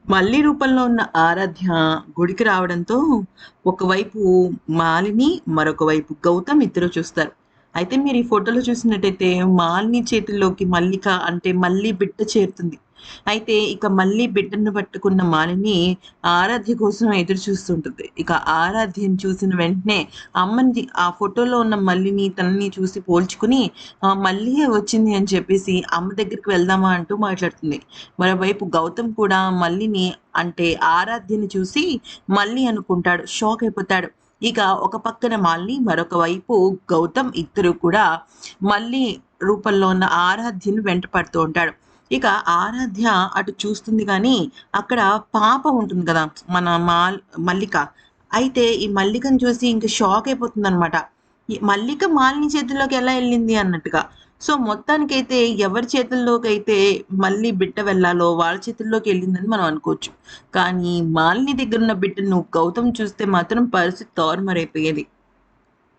మల్లి రూపంలో ఉన్న ఆరాధ్య గుడికి రావడంతో ఒకవైపు మాలిని, మరొక వైపు గౌతమ్ ఇద్దరు చూస్తారు. అయితే మీరు ఈ ఫోటోలో చూసినట్టయితే మాలిని చేతుల్లోకి మల్లిక అంటే మల్లి బిడ్డ చేరుతుంది. అయితే ఇక మల్లి బిడ్డను పట్టుకున్న మాలిని ఆరాధ్య కోసం ఎదురు చూస్తుంటుంది. ఇక ఆరాధ్యని చూసిన వెంటనే అమ్మని ఆ ఫోటోలో ఉన్న మల్లిని తనని చూసి పోల్చుకుని మల్లియే వచ్చింది అని చెప్పేసి అమ్మ దగ్గరికి వెళ్దామా అంటూ మాట్లాడుతుంది. మరోవైపు గౌతమ్ కూడా మల్లిని అంటే ఆరాధ్యని చూసి మల్లి అనుకుంటాడు. షాక్ అయిపోతాడు. ఇక ఒక పక్కన మాలిని, మరొక వైపు గౌతమ్ ఇద్దరు కూడా మల్లి రూపంలో ఉన్న ఆరాధ్యను వెంట పడుతూ ఉంటాడు. ఇక ఆరాధ్య అటు చూస్తుంది గానీ, అక్కడ పాప ఉంటుంది కదా! మన మల్లిక. అయితే ఈ మల్లికను చూసి ఇంక షాక్ అయిపోతుందనమాట. ఈ మల్లిక మాలిని చేతుల్లోకి ఎలా ఎళ్ళింది అన్నట్టుగా. సో, మొత్తానికైతే ఎవరి చేతుల్లోకైతే మళ్ళీ బిడ్డ వెళ్ళాలో వాళ్ళ చేతుల్లోకి ఎళ్ళిందని మనం అనుకోవచ్చు. కానీ మాలిని దగ్గరున్న బిడ్డను గౌతమ్ చూస్తే మాత్రం పరిస్థితి తారుమారైపోయేది.